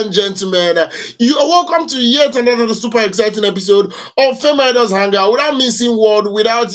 and gentlemen, you are welcome to yet another super exciting episode of FameIdols Hangout. Without missing word, without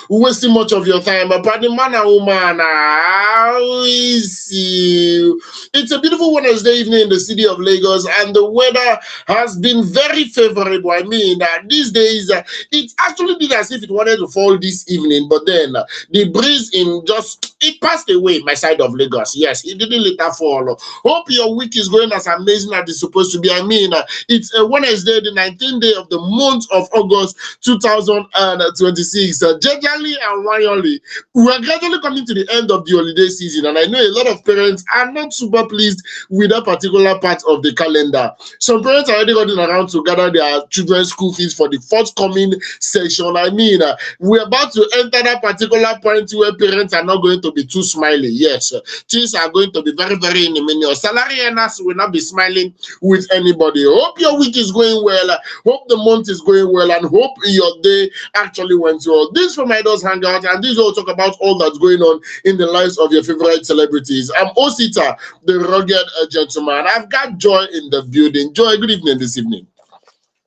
wasting much of your time. But the man and woman, how is you? It's a beautiful Wednesday evening in the city of Lagos, and the weather has been very favorable. I mean, these days it actually did as if it wanted to fall this evening, but then the breeze it passed away my side of Lagos. Yes, it didn't later fall. Hope your week is going as amazing as it's supposed to be. I mean, it's a Wednesday, the 19th day of the month of August 2026. Gradually and wildly, we are gradually coming to the end of the holiday season, and I know a lot of parents are not super pleased with that particular part of the calendar. Some parents are already running around to gather their children's school fees for the forthcoming session. I mean, we're about to enter that particular point where parents are not going to be too smiley. Yes, things are going to be very, very in the menu. Salary earners will not be smiling with anybody. Hope your week is going well. Hope the month is going well, and hope your day actually went well. This from FameIdols Hangout, and this will talk about all that's going on in the lives of your favorite celebrities. I'm Osita, the rugged gentleman. I've got Joy in the building. Joy, good evening this evening.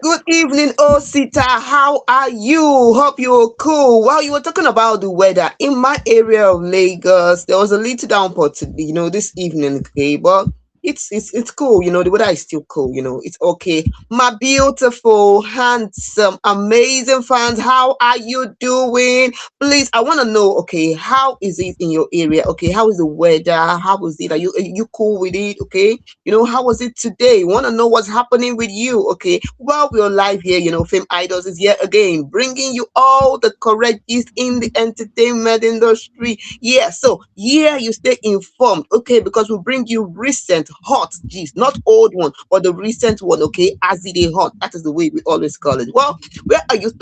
Good evening, Osita. How are you? Hope you're cool. Well, you were talking about the weather in my area of Lagos. There was a little downpour today, this evening, okay, but it's cool. The weather is still cool. It's okay. My beautiful, handsome, amazing fans, how are you doing? Please, I want to know. Okay, how is it in your area? Okay, how is the weather? How is it? Are you cool with it? Okay, how was it today? Want to know what's happening with you? Okay, well, we're live here. FameIdols is here again, bringing you all the correct gist in the entertainment industry. Yeah, so you stay informed. Okay, because we bring you recent hot gist, not old one, but the recent one. Okay, as it is hot. That is the way we always call it. Well, where are you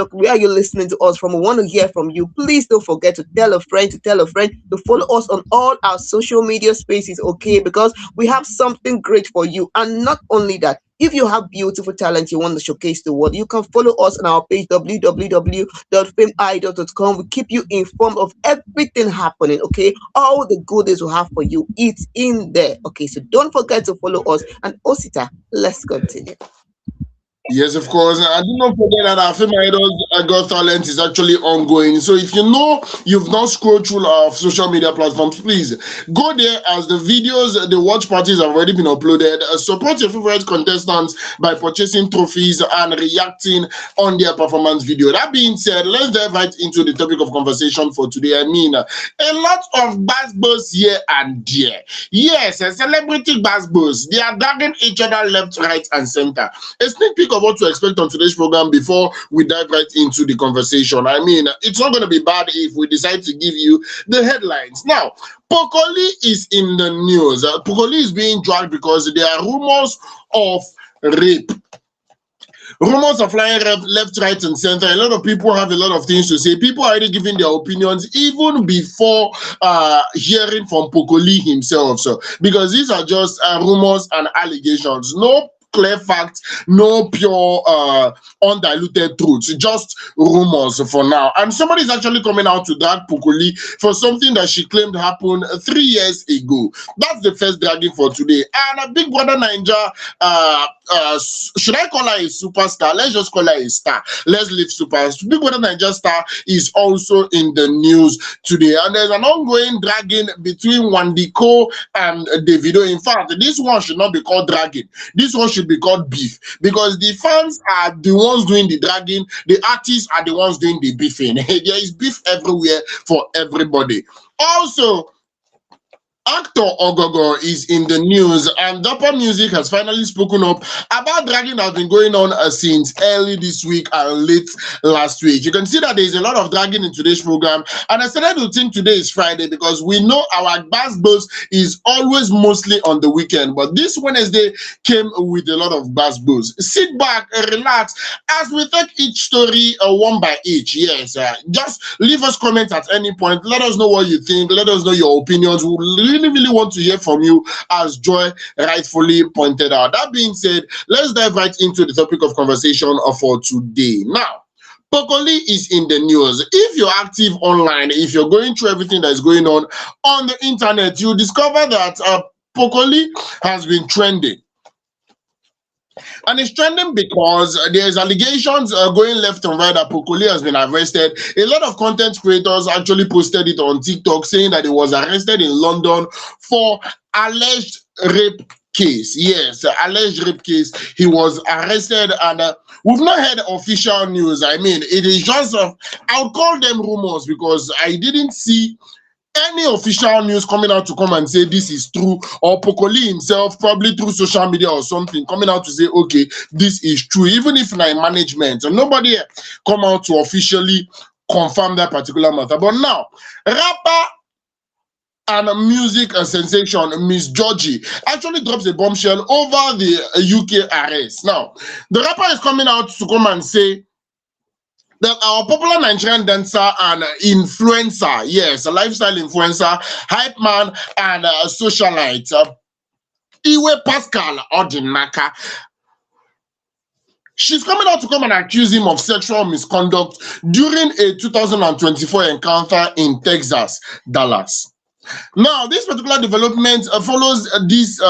listening to us from? We want to hear from you. Please don't forget to tell a friend to follow us on all our social media spaces. Okay, because we have something great for you. And not only that, if you have beautiful talent you want to showcase the world, you can follow us on our page www.fameidols.com. We keep you informed of everything happening. Okay, all the goodies we have for you, it's in there. Okay, so don't forget to follow us. And Osita, let's continue. Yes, of course. And do not forget that our FameIdols Got Talent is actually ongoing. So if you've not scrolled through our social media platforms, please go there, as the videos, the watch parties have already been uploaded. Support your favorite contestants by purchasing trophies and reacting on their performance video. That being said, let's dive right into the topic of conversation for today. I mean, a lot of basketballs here and there. Yes, a celebrity basketballs. They are dragging each other left, right, and center. A sneak peek of what to expect on today's program before we dive right into the conversation. I mean, it's not going to be bad if we decide to give you the headlines. Now, Poco is in the news. Poco is being dragged because there are rumors of rape. Rumors are flying left, right, and center. A lot of people have a lot of things to say. People are already giving their opinions even before hearing from Poco himself. So, because these are just rumors and allegations. No clear facts, no pure undiluted truths, just rumors for now. And somebody is actually coming out to drag Poco for something that she claimed happened 3 years ago. That's the first dragging for today. And Big Brother Naija, should I call her a superstar? Let's just call her a star. Let's leave superstar. Big Brother Naija star is also in the news today. And there's an ongoing dragging between Wande Coal and Davido. In fact, this one should not be called dragging. This one should be called beef, because the fans are the ones doing the dragging, the artists are the ones doing the beefing. There is beef everywhere for everybody. Also, actor OGOGO'S is in the news, and Dapper Music has finally spoken up about dragging that has been going on since early this week and late last week. You can see that there is a lot of dragging in today's program, and I started to think today is Friday because we know our basketballs is always mostly on the weekend, but this Wednesday came with a lot of basketballs. Sit back, relax, as we take each story one by each. Yes, just leave us comments at any point. Let us know what you think. Let us know your opinions. We'll really want to hear from you, as Joy rightfully pointed out. That being said, let's dive right into the topic of conversation for today. Now, Poco is in the news. If you're active online, if you're going through everything that is going on the internet, you discover that Poco has been trending. And it's trending because there's allegations going left and right that Poco has been arrested. A lot of content creators actually posted it on TikTok saying that he was arrested in London for alleged rape case. Yes, alleged rape case. He was arrested, and we've not heard official news. I mean, it is just, I would call them rumors because I didn't see any official news coming out to come and say this is true, or Pokoli himself, probably through social media or something, coming out to say, okay, this is true, even if like management, and nobody come out to officially confirm that particular matter. But now, rapper and music sensation Miss Georgie actually drops a bombshell over the UK arrest. Now, the rapper is coming out to come and say that our popular Nigerian dancer and influencer, yes, a lifestyle influencer, hype man, and socialite, Iwe Pascal Odinaka, she's coming out to come and accuse him of sexual misconduct during a 2024 encounter in Texas, Dallas. Now, this particular development follows this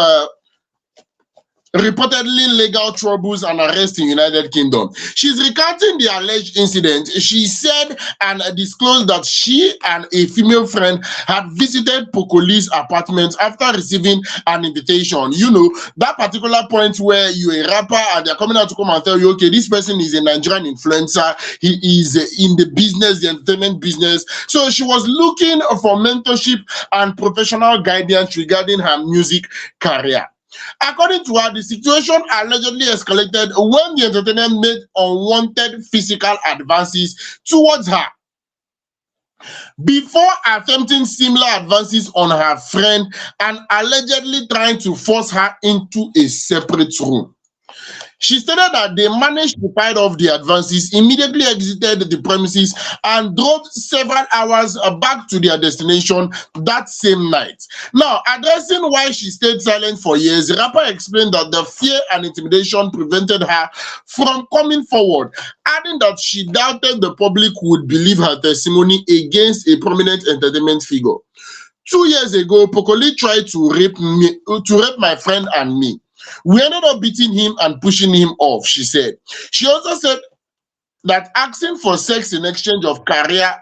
reportedly legal troubles and arrest in United Kingdom. She's recounting the alleged incident. She said and disclosed that she and a female friend had visited Pokoli's apartment after receiving an invitation. You know, that particular point where you're a rapper and they're coming out to come and tell you, okay, this person is a Nigerian influencer. He is in the business, the entertainment business. So she was looking for mentorship and professional guidance regarding her music career. According to her, the situation allegedly escalated when the entertainer made unwanted physical advances towards her before attempting similar advances on her friend and allegedly trying to force her into a separate room. She stated that they managed to fight off the advances, immediately exited the premises, and drove several hours back to their destination that same night. Now, addressing why she stayed silent for years, the rapper explained that the fear and intimidation prevented her from coming forward, adding that she doubted the public would believe her testimony against a prominent entertainment figure. 2 years ago, Pokoli tried to rape my friend and me. We ended up beating him and pushing him off, she said. She also said that asking for sex in exchange of career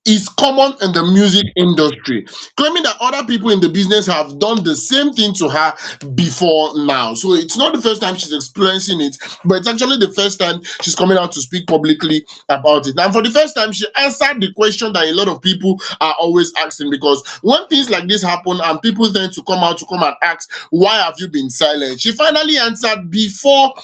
is common in the music industry, claiming that other people in the business have done the same thing to her before now. So it's not the first time she's experiencing it, but it's actually the first time she's coming out to speak publicly about it. And for the first time, she answered the question that a lot of people are always asking, because when things like this happen and people tend to come and ask, why have you been silent? She finally answered before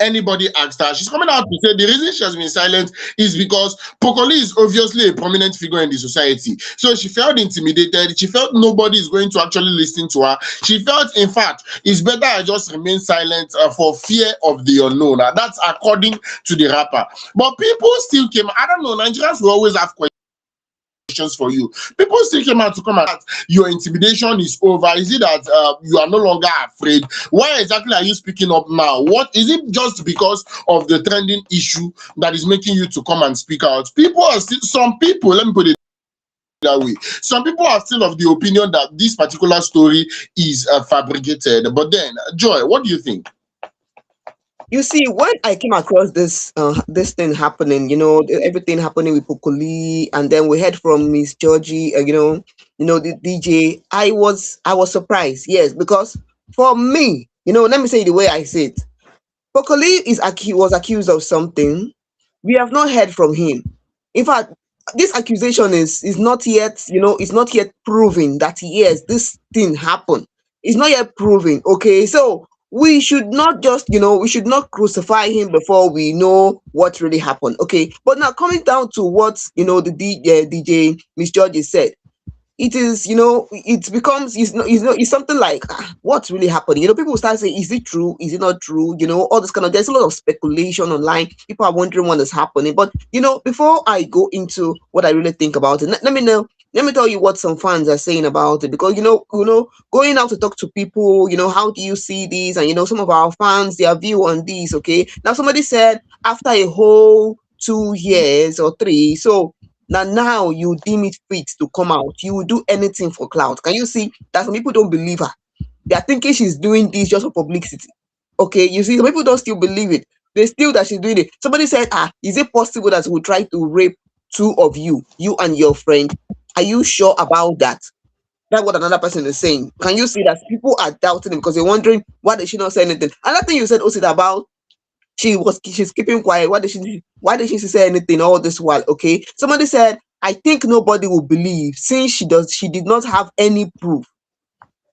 anybody asked her. She's coming out to say the reason she has been silent is because Pokoli is obviously a prominent figure in the society. So she felt intimidated. She felt nobody is going to actually listen to her. She felt, in fact, it's better I just remain silent for fear of the unknown. That's according to the rapper. But people still came. I don't know. Nigerians will always have questions for you. People still came out to come out. Your intimidation is over. Is it that you are no longer afraid? Why exactly are you speaking up now? What is it, just because of the trending issue that is making you to come and speak out? People are still, some people, let me put it that way, some people are still of the opinion that this particular story is fabricated. But then, Joy, what do you think? You see, when I came across this thing happening, everything happening with Pokoli, and then we heard from Miss Georgie, the DJ, I was surprised, yes, because for me, let me say the way I see it, Pokoli was accused of something. We have not heard from him. In fact, this accusation is not yet, it's not yet proven that yes, this thing happened. It's not yet proven. Okay, so we should not just, we should not crucify him before we know what really happened. Okay, but now coming down to what the DJ Miss Georgie said, it is, it becomes, it's something like, what's really happening? People start saying, is it true? Is it not true? All this kind of, there's a lot of speculation online. People are wondering what is happening. But, before I go into what I really think about it, let me know. Let me tell you what some fans are saying about it, because going out to talk to people, how do you see this? And some of our fans, their view on this. Okay, now somebody said after a whole 2 years or 3, so now you deem it fit to come out, you will do anything for clout. Can you see that some people don't believe her? They are thinking she's doing this just for publicity. Okay, you see, some people don't still believe it. They still that she's doing it. Somebody said, is it possible that we'll try to rape two of you and your friend? Are you sure about that? That's what another person is saying. Can you see that people are doubting him because they're wondering why did she not say anything? Another thing you said, Osid, about she's keeping quiet. Why did she say anything all this while? Okay. Somebody said, I think nobody will believe since she did not have any proof.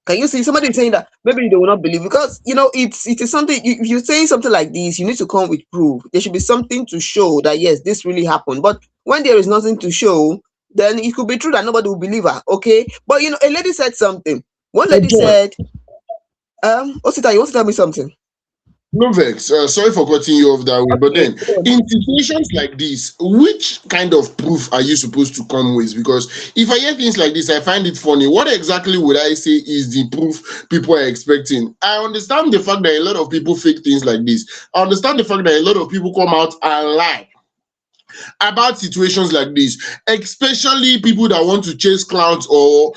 Can you see somebody saying that maybe they will not believe because it is something if you're saying something like this, you need to come with proof. There should be something to show that yes, this really happened. But when there is nothing to show, then it could be true that nobody will believe her. Okay. But a lady said something. One lady John, said, Osita, you want to tell me something? no vex. Sorry for cutting you off that way, but Okay. then in situations like this, which kind of proof are you supposed to come with? Because if I hear things like this, I find it funny. What exactly would I say is the proof people are expecting? I understand the fact that a lot of people fake things like this. I understand the fact that a lot of people come out and lie about situations like this, especially people that want to chase clouds or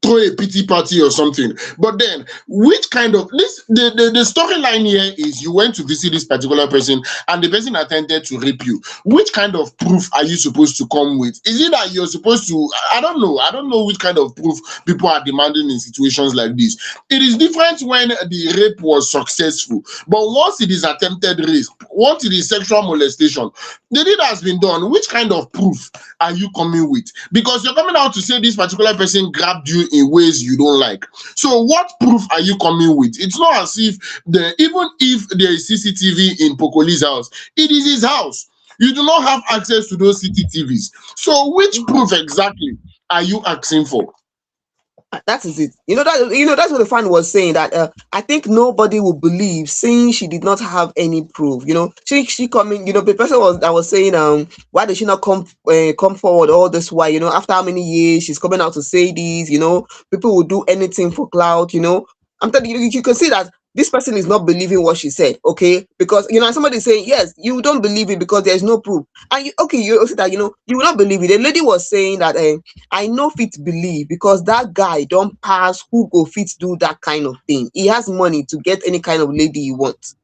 throw a pity party or something. But then, which kind of the storyline here is you went to visit this particular person and the person attempted to rape you. Which kind of proof are you supposed to come with? Is it that you're supposed to? I don't know. I don't know which kind of proof people are demanding in situations like this. It is different when the rape was successful, but once it is attempted rape, once it is sexual molestation, the deed has been done. Which kind of proof are you coming with? Because you're coming out to say this particular person grabbed you in ways you don't like. So what proof are you coming with? It's not as if even if there is CCTV in Pokoli's house, it is his house. You do not have access to those CCTVs. So which proof exactly are you asking for? That is it. That's what the fan was saying that I think nobody will believe since she did not have any proof. She coming. The person was saying why did she not come forward all this while? After how many years she's coming out to say this. People will do anything for clout. I'm telling you, you can see that this person is not believing what she said. Okay, because somebody is saying yes, you don't believe it because there's no proof, and you also that you will not believe it. The lady was saying that I know fit believe because that guy don't pass who go fit do that kind of thing. He has money to get any kind of lady he wants.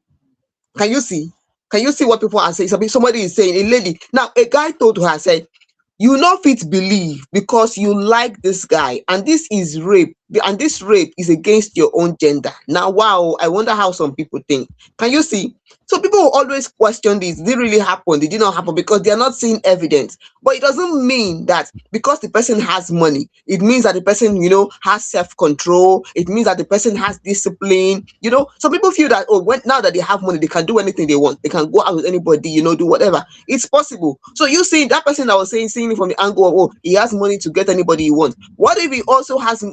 Can you see? Can you see what people are saying? Somebody is saying a lady. Now a guy told her, said, you know fit believe because you like this guy and this is rape and this rape is against your own gender. Now wow, I wonder how some people think. Can you see? So people will always question this. Did it really happen? Did it not happen? Because they are not seeing evidence. But it doesn't mean that because the person has money, it means that the person has self-control. It means that the person has discipline. Some people feel that now that they have money, they can do anything they want. They can go out with anybody, do whatever. It's possible. So you see that person that was seeing it from the angle of he has money to get anybody he wants. What if he also has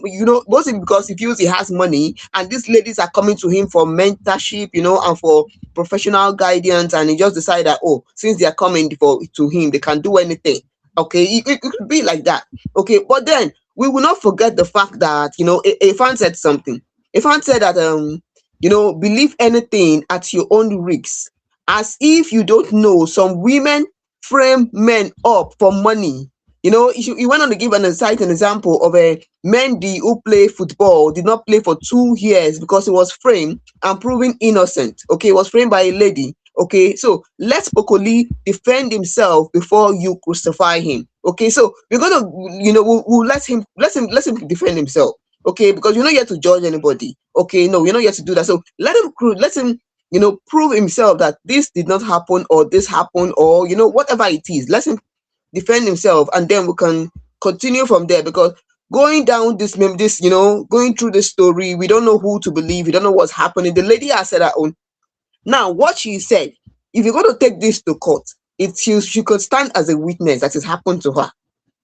mostly because he feels he has money and these ladies are coming to him for mentorship, and for professional guidance, and he just decided that since they are coming to him, they can do anything. Okay, it could be like that. Okay, but then we will not forget the fact that a fan said something. A fan said that believe anything at your own risk, as if you don't know some women frame men up for money. He went on to give an exciting example of a Mendy who played football, did not play for 2 years because he was framed and proven innocent. Okay, he was framed by a lady. Okay, so let Pokoli defend himself before you crucify him. Okay, so we're gonna, we'll let him defend himself. Okay, because you're not here to judge anybody. Okay, no, you're not here to do that. So let him prove himself that this did not happen or this happened or whatever it is. Let him defend himself, and then we can continue from there. Because going down going through this story, we don't know who to believe. We don't know what's happening. The lady has said her own. Now, what she said, if you're going to take this to court, she could stand as a witness that has happened to her.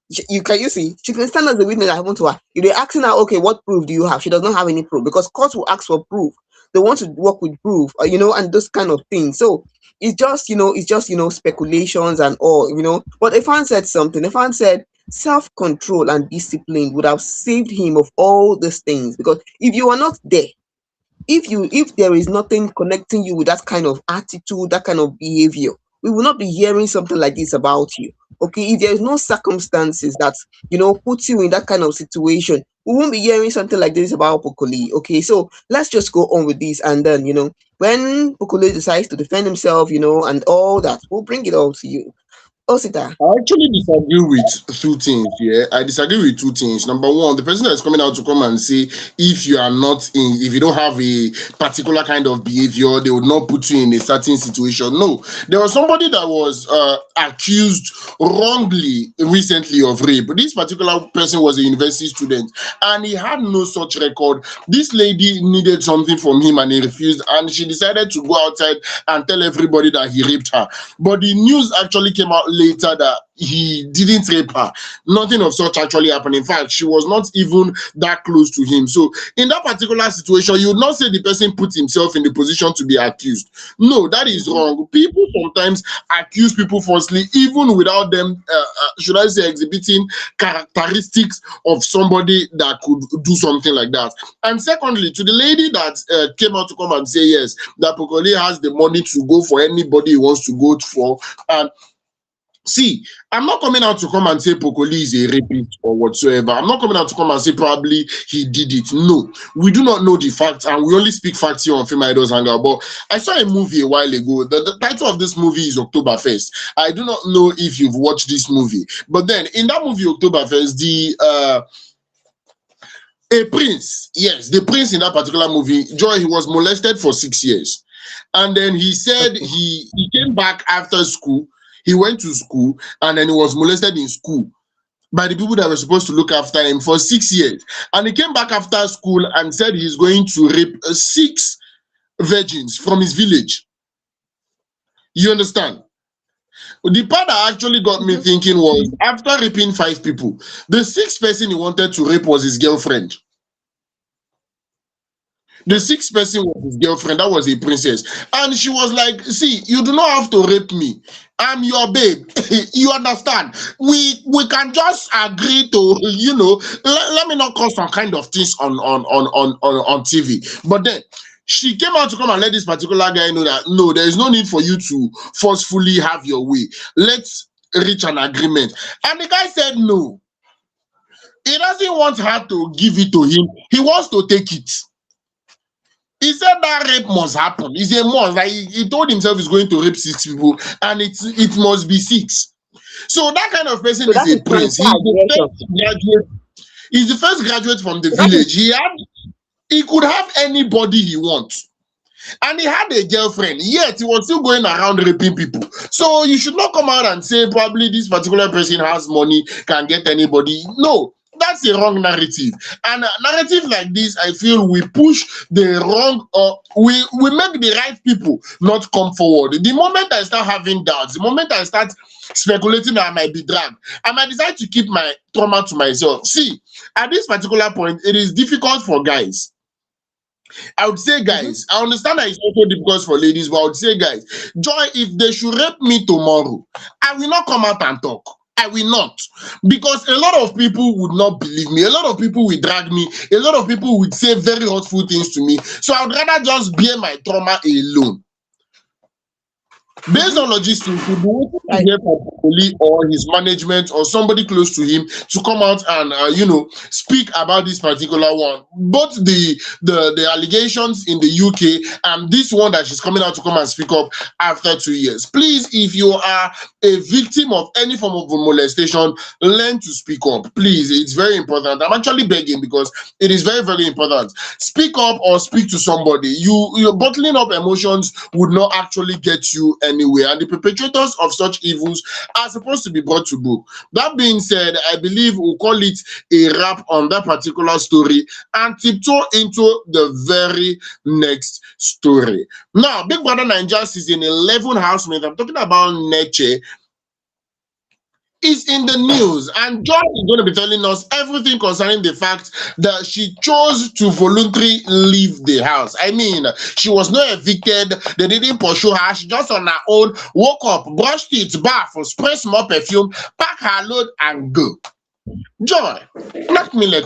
You see, she can stand as a witness that happened to her. If they're asking her, okay, what proof do you have? She does not have any proof because courts will ask for proof. They want to work with proof, and those kind of things. So it's just speculations and all. But a fan said something. A fan said self-control and discipline would have saved him of all these things, because if you are not there, if there is nothing connecting you with that kind of attitude, that kind of behavior, we will not be hearing something like this about you. Okay, if there is no circumstances that puts you in that kind of situation, we won't be hearing something like this about Pokoli. Okay, so let's just go on with this, and then when Pokoli decides to defend himself, and all that, we'll bring it all to you. Osita. I actually disagree with two things. Yeah, I disagree with two things. Number one, the person that's coming out to come and say if you are not in, if you don't have a particular kind of behavior, they would not put you in a certain situation. No, there was somebody that was accused wrongly recently of rape. This particular person was a university student and he had no such record. This lady needed something from him and he refused, and she decided to go outside and tell everybody that he raped her. But the news actually came out later that he didn't rape her. Nothing of such actually happened. In fact, she was not even that close to him. So in that particular situation, you would not say the person put himself in the position to be accused. No, that is wrong. People sometimes accuse people falsely, even without them, should I say, exhibiting characteristics of somebody that could do something like that. And secondly, to the lady that came out to come and say yes, that Pokoli has the money to go for anybody he wants to go for. And see, I'm not coming out to come and say Pokoli is a rapist or whatsoever. I'm not coming out to come and say probably he did it. No, we do not know the facts, and we only speak facts here on FameIdols Hangout. But I saw a movie a while ago. The title of this movie is Oktoberfest. I do not know if you've watched this movie, but then in that movie Oktoberfest, a prince, yes, the prince in that particular movie, Joy, he was molested for 6 years, and then he said he came back after school. He went to school and then he was molested in school by the people that were supposed to look after him for 6 years. And he came back after school and said he's going to rape 6 virgins from his village. You understand? The part that actually got me thinking was after raping 5 people, the 6th person he wanted to rape was his girlfriend. The 6th person was his girlfriend. That was a princess. And she was like, see, you do not have to rape me. I'm your babe. You understand? We can just agree to, let me not cause some kind of things on TV. But then she came out to come and let this particular guy know that, no, there is no need for you to forcefully have your way. Let's reach an agreement. And the guy said no. He doesn't want her to give it to him. He wants to take it. He said that rape must happen. He's a must. Like he told himself he's going to rape 6 people, and it must be 6. So that kind of person is a prince. He's the first graduate from the village. He could have anybody he wants. And he had a girlfriend, yet he was still going around raping people. So you should not come out and say probably this particular person has money, can get anybody. No. That's a wrong narrative. And a narrative like this, I feel we push the wrong, we make the right people not come forward. The moment I start having doubts, the moment I start speculating that I might be dragged, I might decide to keep my trauma to myself. See, at this particular point, it is difficult for guys. I would say, guys, I understand that it's also difficult for ladies, but I would say, guys, Joy, if they should rape me tomorrow, I will not come out and talk. I will not, because a lot of people would not believe me. A lot of people will drag me. A lot of people would say very hurtful things to me. So I would rather just bear my trauma alone. Based on logistics, we would wait to hear from Pokoli or his management or somebody close to him to come out and speak about this particular one. Both the allegations in the UK and this one that she's coming out to come and speak up after 2 years. Please, if you are a victim of any form of molestation, learn to speak up. Please, it's very important. I'm actually begging because it is very, very important. Speak up or speak to somebody. You're bottling up emotions would not actually get you anywhere, and the perpetrators of such evils are supposed to be brought to book. That being said, I believe we'll call it a wrap on that particular story and tiptoe into the very next story. Now, Big Brother Naija season 11 housemate, I'm talking about Neche, is in the news, and John is going to be telling us everything concerning the fact that she chose to voluntarily leave the house. I mean, she was not evicted, they didn't pursue her, she just on her own woke up, brushed teeth, bath, spray more perfume, pack her load and go. Joy, knock me like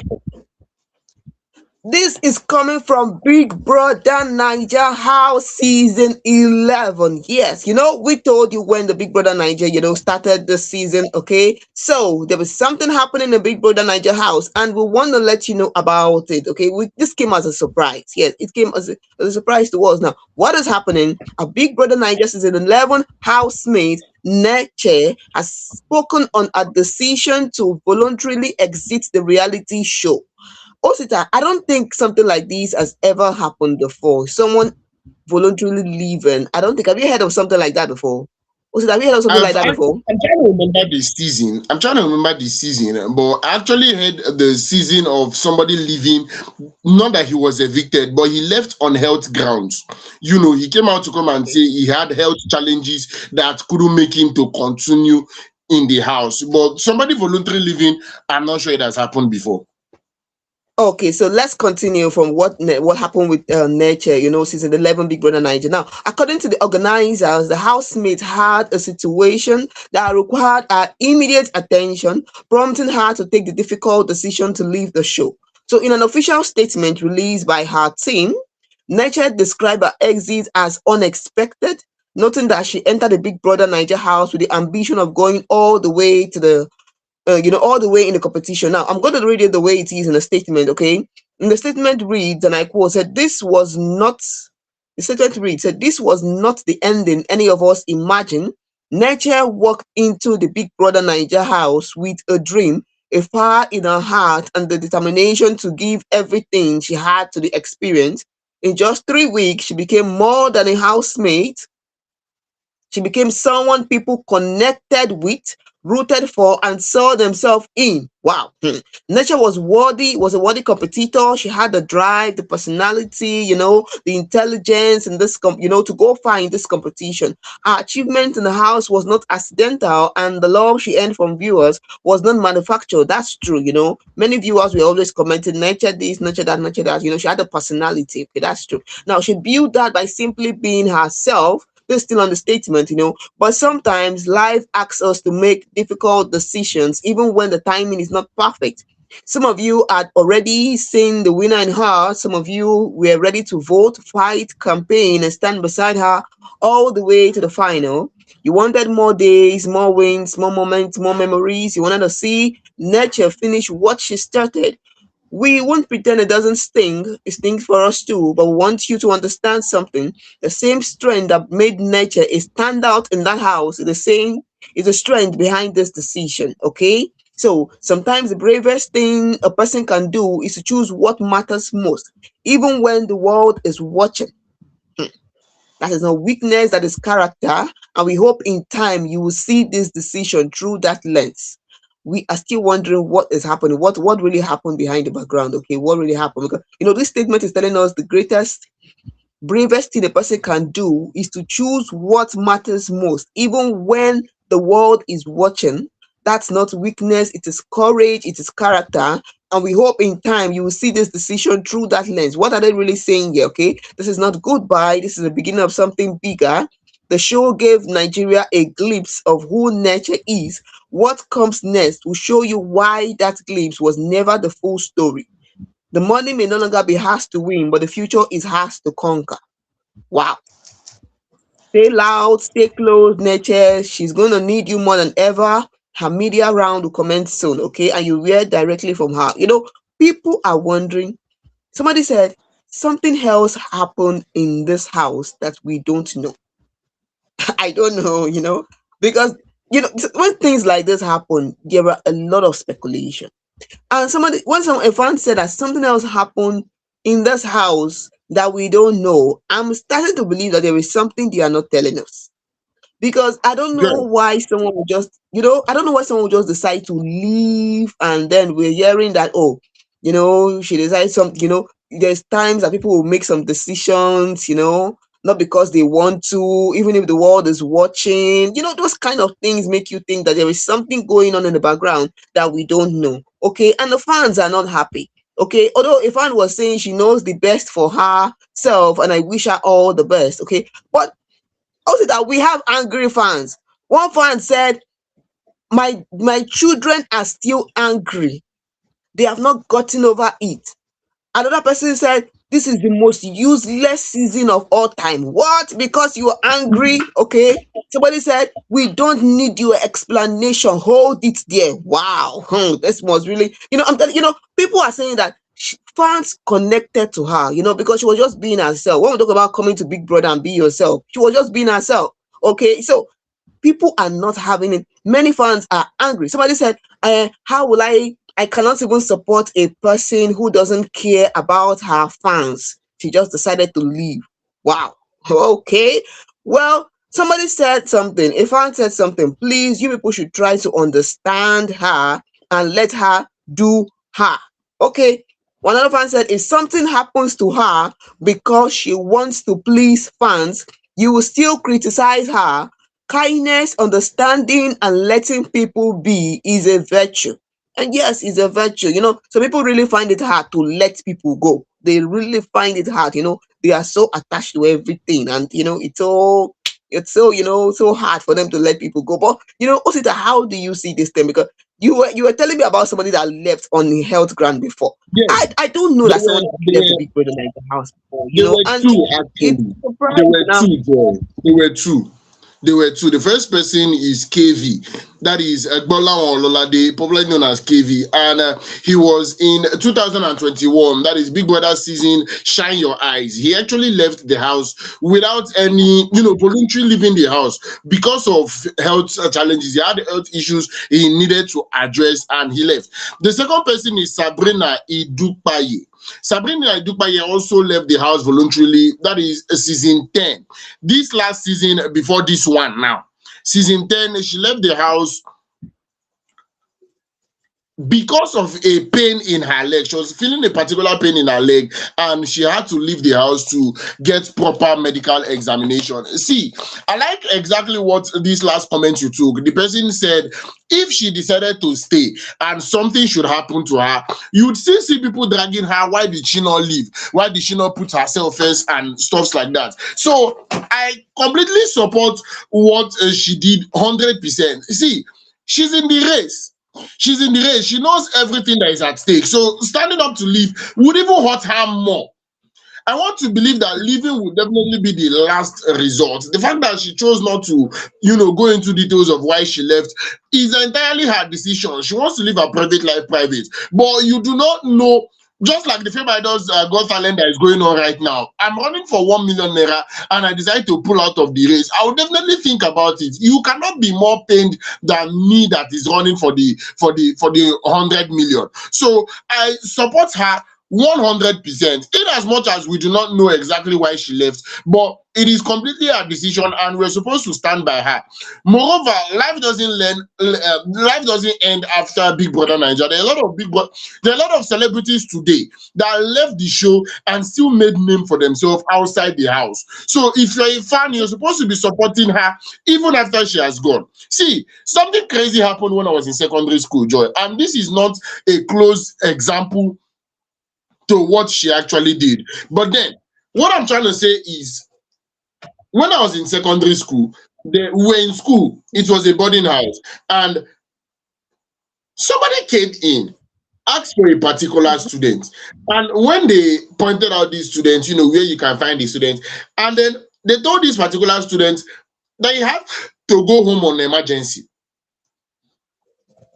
This is coming from Big Brother Naija House Season 11. Yes, we told you when the Big Brother Naija, started the season, okay? So there was something happening in the Big Brother Naija House, and we want to let you know about it, okay? This came as a surprise. Yes, it came as a surprise to us. Now, what is happening? A Big Brother Naija Season 11 housemate Neche has spoken on a decision to voluntarily exit the reality show. Osita, I don't think something like this has ever happened before. Someone voluntarily leaving. I don't think. Have you heard of something like that before? Osita, have you heard of something like that before? I'm trying to remember the season. I'm trying to remember the season, but I actually heard the season of somebody leaving. Not that he was evicted, but he left on health grounds. He came out to come and say he had health challenges that couldn't make him to continue in the house. But somebody voluntarily leaving, I'm not sure it has happened before. Okay, so let's continue from what happened with Neche, season 11 Big Brother Naija. Now, according to the organizers, the housemates had a situation that required her immediate attention, prompting her to take the difficult decision to leave the show. So, in an official statement released by her team, Neche described her exit as unexpected, noting that she entered the Big Brother Naija house with the ambition of going all the way to the all the way in the competition. Now, I'm going to read it the way it is in the statement, okay? And the statement reads, and I quote, said, the statement reads, said, this was not the ending any of us imagined. Neche walked into the Big Brother Naija house with a dream, a fire in her heart, and the determination to give everything she had to the experience. In just 3 weeks, she became more than a housemate. She became someone people connected with, rooted for, and saw themselves in. Wow. Neche was a worthy competitor. She had the drive, the personality, the intelligence, and to go far in this competition. Her achievement in the house was not accidental, and the love she earned from viewers was not manufactured. That's true, Many viewers were always commenting, Neche this, Neche that, Neche that. She had a personality. Okay, that's true. Now, she built that by simply being herself. This is still on the statement, but sometimes life asks us to make difficult decisions, even when the timing is not perfect. Some of you had already seen the winner in her. Some of you were ready to vote, fight, campaign, and stand beside her all the way to the final. You wanted more days, more wins, more moments, more memories. You wanted to see Nature finish what she started. We won't pretend it doesn't sting. It stings for us too, but we want you to understand something. The same strength that made Nature a standout in that house is the strength behind this decision. Okay? So sometimes the bravest thing a person can do is to choose what matters most, even when the world is watching. That is not weakness, that is character. And we hope in time you will see this decision through that lens. We are still wondering what is happening, what really happened behind the background. Okay, what really happened? Because this statement is telling us the greatest, bravest thing a person can do is to choose what matters most, even when the world is watching. That's not weakness, it is courage, it is character. And we hope in time you will see this decision through that lens. What are they really saying here? Okay, this is not goodbye, this is the beginning of something bigger. The show gave Nigeria a glimpse of who Nature is. What comes next will show you why that glimpse was never the full story. The money may no longer be hers to win, but the future is hers to conquer. Wow. Stay loud, stay close, Nature. She's going to need you more than ever. Her media round will commence soon, okay? And you hear directly from her. People are wondering. Somebody said something else happened in this house that we don't know. I don't know, because when things like this happen, there are a lot of speculation. And a fan said that something else happened in this house that we don't know. I'm starting to believe that there is something they are not telling us. Because I don't know Good. why someone would just, I don't know why someone would just decide to leave, and then we're hearing that, oh, she decided something, there's times that people will make some decisions, not because they want to, even if the world is watching. Those kind of things make you think that there is something going on in the background that we don't know. Okay, and the fans are not happy. Okay, although a fan was saying she knows the best for herself, and I wish her all the best. Okay, but also that we have angry fans. One fan said, my children are still angry. They have not gotten over it. Another person said, this is the most useless season of all time. What? Because you are angry? Okay. Somebody said, we don't need your explanation. Hold it there. Wow. This was really, I'm telling people are saying that fans connected to her, because she was just being herself. When we talk about coming to Big Brother and be yourself, she was just being herself. Okay. So people are not having it. Many fans are angry. Somebody said, how will I cannot even support a person who doesn't care about her fans. She just decided to leave. Wow. Okay. Well, somebody said something. A fan said something. Please, you people should try to understand her and let her do her. Okay. One other fan said, if something happens to her because she wants to please fans, you will still criticize her. Kindness, understanding, and letting people be is a virtue. And yes, it's a virtue. So people really find it hard to let people go. They really find it hard. They are so attached to everything, and it's so hard for them to let people go. But Osita, how do you see this thing? Because you were telling me about somebody that left on the health grant before. Yes, I don't know there that were someone there left the were Big Brother Naija house before. there were And two it's actually. There surprising were now. two, Joy. There were two. There were two. The first person is KV. That is Egbola Ololade, popularly known as KV. And he was in 2021. That is Big Brother season, Shine Your Eyes. He actually left the house without any, voluntary leaving the house because of health challenges. He had health issues he needed to address and he left. The second person is Sabrina Idupaye. Sabrina Idupaye also left the house voluntarily. That is season 10. This last season, before this one now, season 10, she left the house because of a pain in her leg. She was feeling a particular pain in her leg and she had to leave the house to get proper medical examination. See, I like exactly what this last comment you took. The person said if she decided to stay and something should happen to her, you would still see people dragging her. Why did she not leave? Why did she not put herself first and stuff like that? So I completely support what she did 100%. See, she's in the race. She's in the race. She knows everything that is at stake. So standing up to leave would even hurt her more. I want to believe that leaving would definitely be the last resort. The fact that she chose not to, go into details of why she left is entirely her decision. She wants to live her private life private. But you do not know, just like the FameIdols Got Talent that is going on right now. I'm running for 1 million naira and I decide to pull out of the race. I will definitely think about it. You cannot be more pained than me that is running for the 100 million. So I support her 100%, in as much as we do not know exactly why she left, but it is completely her decision and we're supposed to stand by her. Moreover, life doesn't end after Big Brother Naija. There are a lot of celebrities today that left the show and still made name for themselves outside the house. So if you're a fan, you're supposed to be supporting her even after she has gone. See, something crazy happened when I was in secondary school, Joy, and this is not a close example to what she actually did. But then, what I'm trying to say is, when I was in secondary school, we were in school, it was a boarding house, and somebody came in, asked for a particular student. And when they pointed out these students, where you can find the students, and then they told this particular student that he had to go home on emergency.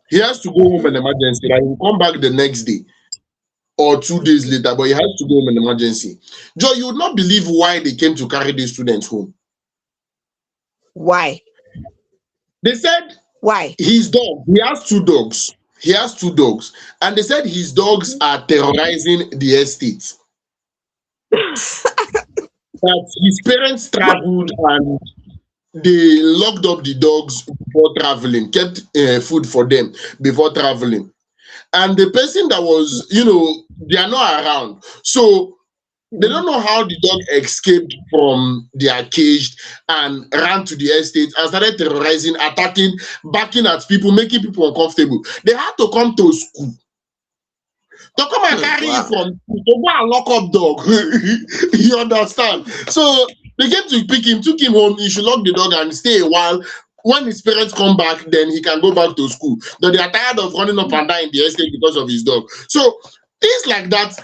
He has to go home on emergency, and he will come back the next day or 2 days later, but he has to go home in emergency. Joe, you would not believe why they came to carry these students home. Why? They said Why? his dog, he has two dogs. He has two dogs. And they said his dogs are terrorizing the estate. That his parents traveled and they locked up the dogs before traveling, kept food for them before traveling. And the person that was, they are not around. So they don't know how the dog escaped from their cage and ran to the estate and started terrorizing, attacking, barking at people, making people uncomfortable. They had to come to school to come and carry it from to go and lock up dog. You understand? So they came to pick him, took him home. He should lock the dog and stay a while. When his parents come back, then he can go back to school. Though they are tired of running up and down in the estate because of his dog. So things like that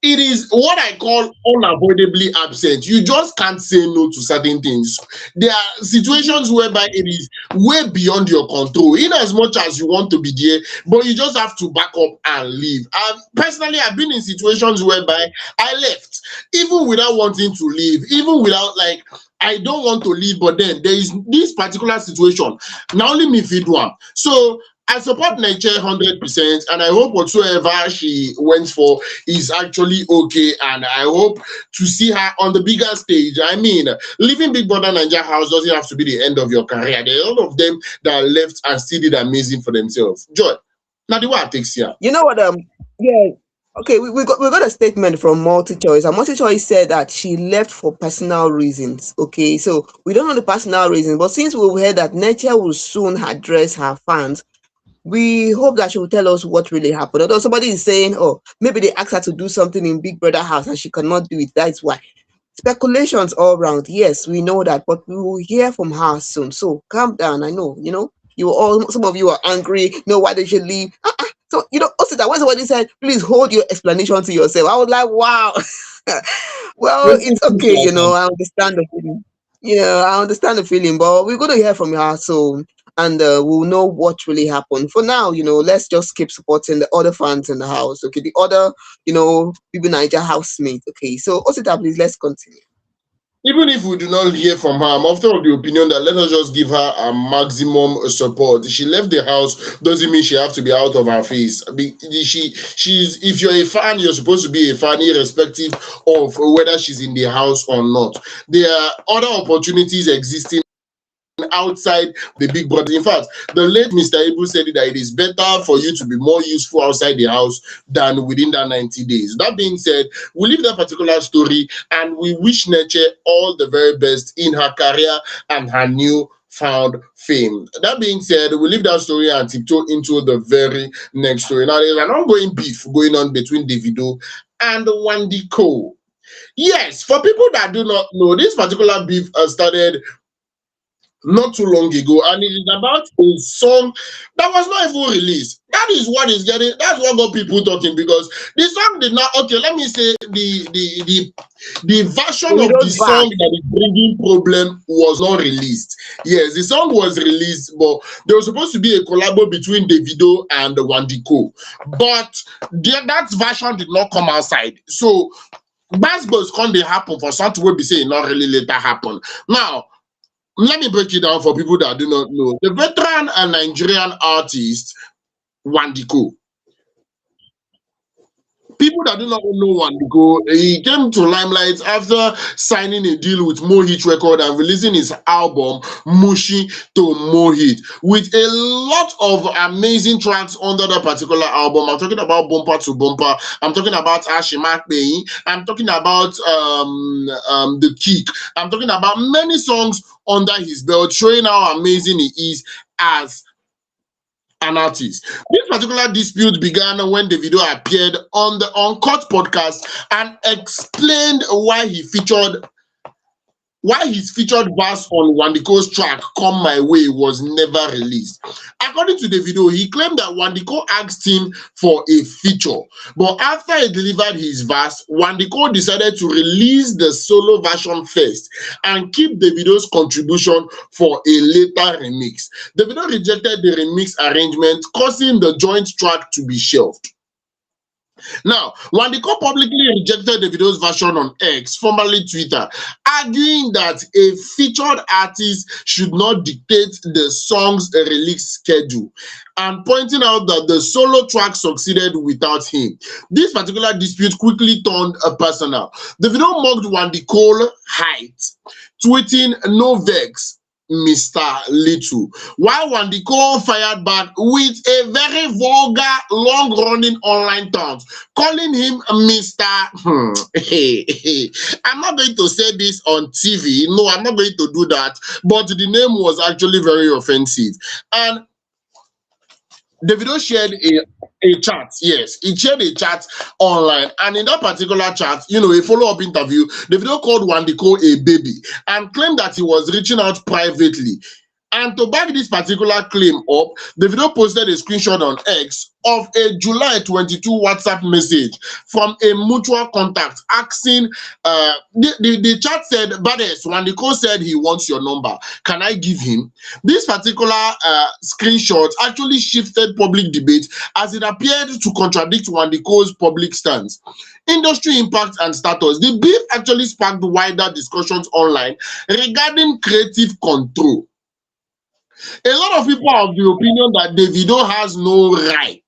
it is what I call unavoidably absent. You just can't say no to certain things. There are situations whereby it is way beyond your control, in as much as you want to be there, but you just have to back up and leave. Personally, I've been in situations whereby I left, even without wanting to leave, even without like I don't want to leave, but then there is this particular situation. Now only me feed one. So I support Neche 100%, and I hope whatsoever she went for is actually okay. And I hope to see her on the bigger stage. I mean, leaving Big Brother Naija house doesn't have to be the end of your career. There are a lot of them that left and still did amazing for themselves. Joy, now the one takes here. You know what? Yeah. Okay, we got a statement from Multi Choice, and Multi Choice said that she left for personal reasons. Okay, so we don't know the personal reasons, but since we heard that Neche will soon address her fans, we hope that she will tell us what really happened. Although somebody is saying, oh, maybe they asked her to do something in Big Brother house and she cannot do it. That's why. Speculations all around. Yes, we know that, but we will hear from her soon. So calm down. I know, you all, some of you are angry. Why did she leave? So, also that when somebody said, please hold your explanation to yourself, I was like, wow. Well, it's okay, I understand the feeling. Yeah, I understand the feeling, but we're going to hear from her soon, and we'll know what really happened. For now, let's just keep supporting the other fans in the house, okay? The other, BBNAIJA housemates, okay? So, Osita, please, let's continue. Even if we do not hear from her, I'm often of the opinion that let us just give her a maximum support. She left the house doesn't mean she have to be out of her face. She's if you're a fan, you're supposed to be a fan irrespective of whether she's in the house or not. There are other opportunities existing outside the Big Brother. In fact, the late Mr. Ibu said that it is better for you to be more useful outside the house than within that 90 days. That being said, we leave that particular story and we wish Neche all the very best in her career and her new found fame. That being said, we leave that story and tiptoe into the very next story. Now, there's an ongoing beef going on between Davido and Wande Coal. Yes, for people that do not know, this particular beef started not too long ago, and it is about a song that was not even released. That is what is getting, that's what got people talking, because the song did not, okay, let me say the version of the song that is bringing problem was not released. Yes, the song was released, but there was supposed to be a collabo between Davido and Wande Coal, but that version did not come outside. So Basbos can't happen for something will be saying not really later happen. Now, let me break it down for people that do not know. The veteran and Nigerian artist, Wande Coal. People that do not know Wande Coal, he came to limelight after signing a deal with Mohit Record and releasing his album Mushi to Mohit with a lot of amazing tracks under that particular album. I'm talking about Bumper to Bumper. I'm talking about Ashimak Beyi. I'm talking about The Kick. I'm talking about many songs under his belt, showing how amazing he is as an artist. This particular dispute began when Davido appeared on the Uncut podcast and explained why his featured verse on Wande Coal's track "Come My Way" was never released. According to Davido, he claimed that Wande Coal asked him for a feature, but after he delivered his verse, Wande Coal decided to release the solo version first and keep Davido's contribution for a later remix. Davido rejected the remix arrangement, causing the joint track to be shelved. Now, Wande Coal publicly rejected Davido's version on X, formerly Twitter, arguing that a featured artist should not dictate the song's release schedule, and pointing out that the solo track succeeded without him. This particular dispute quickly turned personal. Davido mocked Wande Coal height, tweeting "No vex, Mr. Little," while Wande Coal fired back with a very vulgar, long-running online taunt, calling him Mr. I'm not going to say this on TV. No, I'm not going to do that. But the name was actually very offensive. And Davido shared a chat. Yes, he shared a chat online, and in that particular chat, a follow-up interview, Davido called Wande Coal a baby and claimed that he was reaching out privately And to back this particular claim up, the video posted a screenshot on X of a July 22 WhatsApp message from a mutual contact asking, the chat said, Bades, Wande Coal said he wants your number. Can I give him? This particular screenshot actually shifted public debate as it appeared to contradict Wande Coal's public stance. Industry impact and status. The beef actually sparked wider discussions online regarding creative control. A lot of people are of the opinion that Davido has no right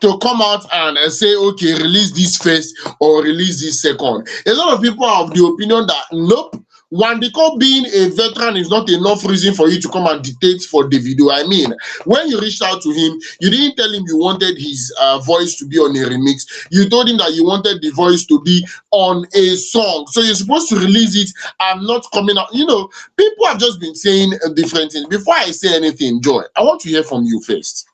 to come out and say, okay, release this first or release this second. A lot of people are of the opinion that nope, Wande Coal being a veteran is not enough reason for you to come and dictate for Davido. I mean, when you reached out to him, you didn't tell him you wanted his voice to be on a remix. You told him that you wanted the voice to be on a song. So you're supposed to release it. I'm not coming out. You know, people have just been saying different things. Before I say anything, Joy, I want to hear from you first.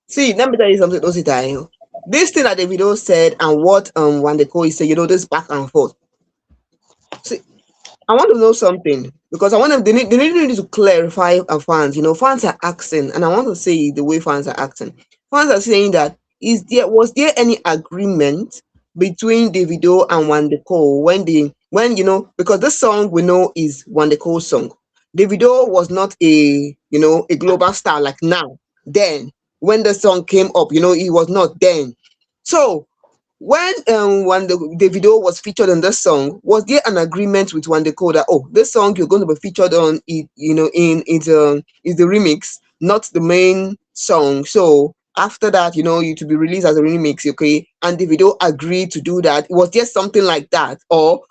See, let me tell you something, Osita. This thing that Davido said and what Wande Coal is saying, this back and forth. See, I want to know something because I want them. They need to clarify our fans. Fans are asking, and I want to say the way fans are acting. Fans are saying that was there any agreement between Davido and Wande Coal when because this song we know is Wande Coal's song. Davido was not a global star like now. Then when the song came up, he was not then. So when Davido was featured on this song, was there an agreement with Wande Coal that this song you're going to be featured on it, is the remix, not the main song. So after that, you to be released as a remix, okay? And Davido agreed to do that. Was there something like that, or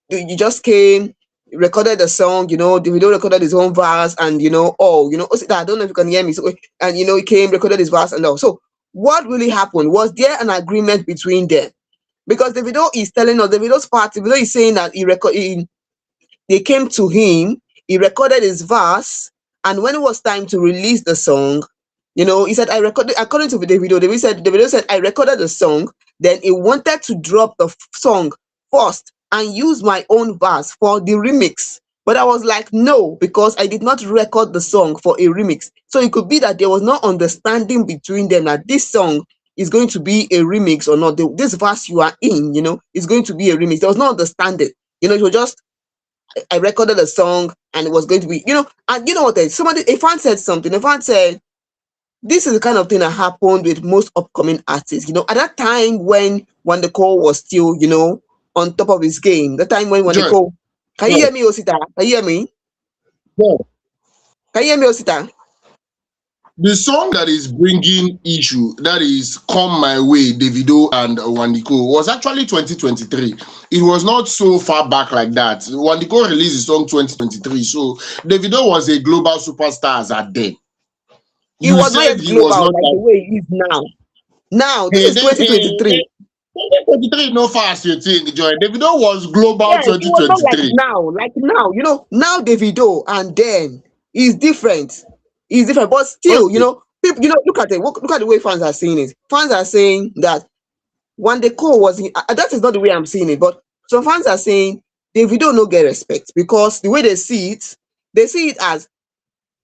you just came, recorded the song, Davido recorded his own verse, and I don't know if you can hear me. So and he came, recorded his verse, and all. So what really happened? Was there an agreement between them? Because Davido is telling us, Davido's part, Davido is saying that they came to him, he recorded his verse, and when it was time to release the song, he said, I recorded, according to Davido said, I recorded the song, then he wanted to drop the song first and use my own verse for the remix. But I was like, no, because I did not record the song for a remix. So it could be that there was no understanding between them that this song is going to be a remix or not. This verse you are in, is going to be a remix. There was no understanding. It was just, I recorded a song and it was going to be, and you know what? A fan said something. A fan said, this is the kind of thing that happened with most upcoming artists. At that time when Wande Coal was still, on top of his game, the time when Wande Coal. Can you hear me, Osita? Can you hear me? Yeah. Can you hear me, Osita? The song that is bringing issue, that is Come My Way, Davido and Wande Coal, was actually 2023. It was not so far back like that. Wande Coal released his song 2023, so Davido was a global superstar as at then. He was not global like the way he is now. Now, this is 2023. 2023 no fast you think, Joy. Davido was global 2023. It was not like now. Now Davido and then is different. He's different, but still, people, look at it. Look at the way fans are seeing it. Fans are saying that Wande Coal was that is not the way I'm seeing it, but some fans are saying Davido no get respect because the way they see it as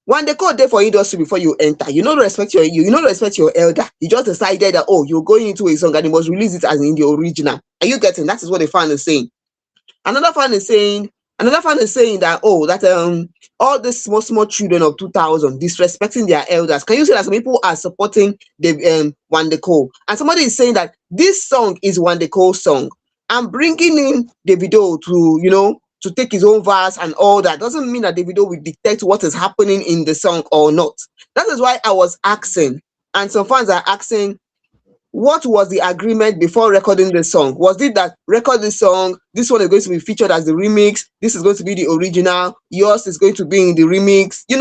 Wande Coal there for industry before you enter. You don't respect your elder. You just decided that you're going into a song and you must release it as in the original. Are you getting? That is what the fan is saying. Another fan is saying that all the small children of 2000 disrespecting their elders. Can you see that some people are supporting the Wande Coal? And somebody is saying that this song is Wande Coal's song. I'm bringing in Davido to take his own verse and all that. Doesn't mean that Davido will dictate what is happening in the song or not. That is why I was asking, and some fans are asking, what was the agreement before recording the song? Was it that record the song, this one is going to be featured as the remix, this is going to be the original, yours is going to be in the remix? There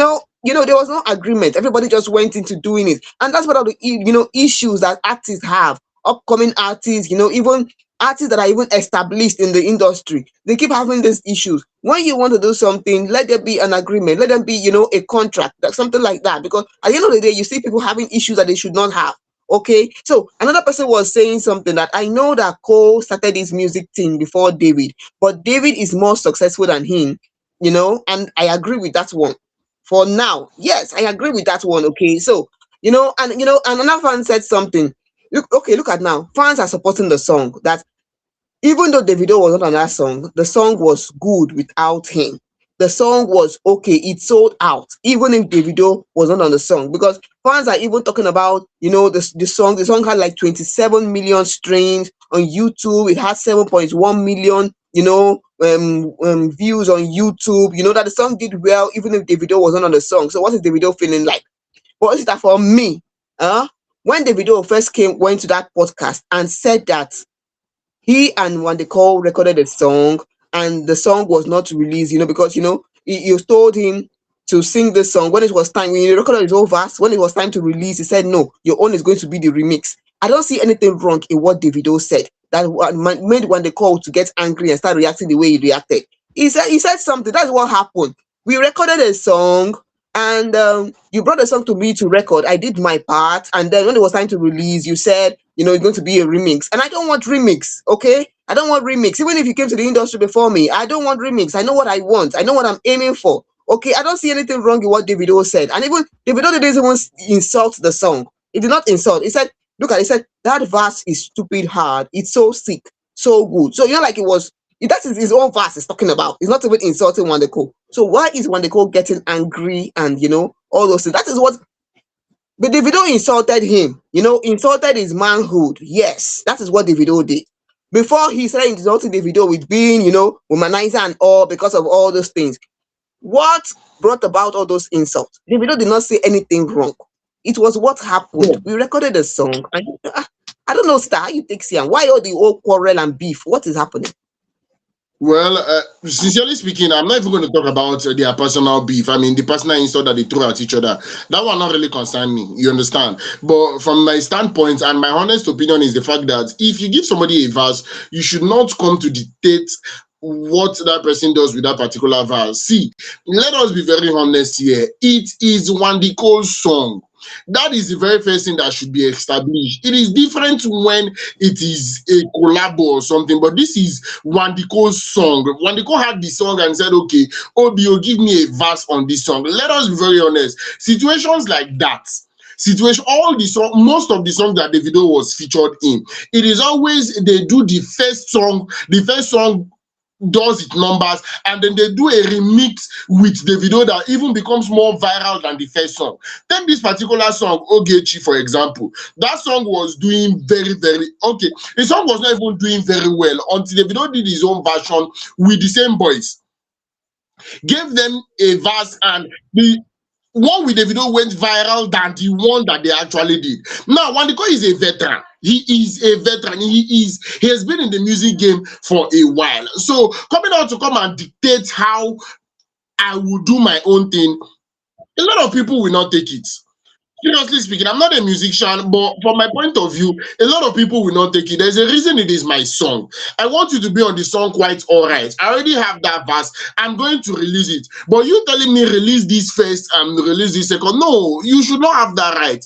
was no agreement. Everybody just went into doing it. And that's one of the issues that artists have. Upcoming artists, even artists that are even established in the industry, they keep having these issues. When you want to do something, let there be an agreement, let them be, a contract, something like that. Because at the end of the day, you see people having issues that they should not have. Okay, so another person was saying something that I know that Cole started his music thing before David, but David is more successful than him, and I agree with that one. for now. Yes, I agree with that one. Okay, so and another fan said something. Look at now. Fans are supporting the song. That even though Davido was not on that song, the song was good without him. The song was okay. It sold out, even if Davido was not on the song, because fans are even talking about the song. The song had like 27 million streams on YouTube. It had 7.1 million views on YouTube. You know that the song did well, even if Davido wasn't on the song. So what is Davido feeling like? What is that for me? When Davido first went to that podcast and said that he and Wande Coal recorded a song and the song was not released, because you told him to sing this song when it was time. When he recorded his own verse, when it was time to release, he said, no, your own is going to be the remix. I don't see anything wrong in what Davido said that made Wande Coal to get angry and start reacting the way he reacted. He said something. That's what happened. We recorded a song and you brought the song to me to record. I did my part, and then when it was time to release, you said it's going to be a remix, and I don't want remix. Okay, I don't want remix. Even if you came to the industry before me, I don't want remix. I know what I want. I know what I'm aiming for. Okay, I don't see anything wrong in what Davido said, and even Davido didn't even insult the song. He did not insult. He said, "Look at," he said, "that verse is stupid hard. It's so sick, so good." So like it was. That is his own verse he's talking about. He's not even insulting Wande Coal. So why is Wande Coal getting angry and all those things? That is what. But Davido insulted him. Insulted his manhood. Yes, that is what Davido did. Before he started insulting Davido with being, womanizer and all because of all those things. What brought about all those insults? Davido did not say anything wrong. It was what happened. We recorded a song, and I don't know, Star, how you take Sian? Why all the old quarrel and beef? What is happening? Well, sincerely speaking, I'm not even going to talk about their personal beef. I mean, the personal insult that they throw at each other. That one not really concern me. You understand? But from my standpoint and my honest opinion is the fact that if you give somebody a verse, you should not come to dictate what that person does with that particular verse. See, let us be very honest here. It is Wande Coal's song. That is the very first thing that should be established. It is different when it is a collab or something, but this is Wande Coal's song. Wande Coal had the song and said, okay, OBO, give me a verse on this song. Let us be very honest. Situations like that, most of the songs that Davido was featured in, it is always they do the first song does its numbers, and then they do a remix with Davido that even becomes more viral than the first song. Take this particular song, Ogechi, for example. That song was doing very, very okay. The song was not even doing very well until Davido did his own version with the same boys. Gave them a verse, and the one with Davido went viral than the one that they actually did. Now, Wande Coal is a veteran. He is a veteran. He has been in the music game for a while. So coming out to come and dictate how I will do my own thing, a lot of people will not take it. Seriously speaking, I'm not a musician, but from my point of view, a lot of people will not take it. There's a reason it is my song. I want you to be on the song quite all right. I already have that verse. I'm going to release it. But you telling me release this first and release this second? No, you should not have that right.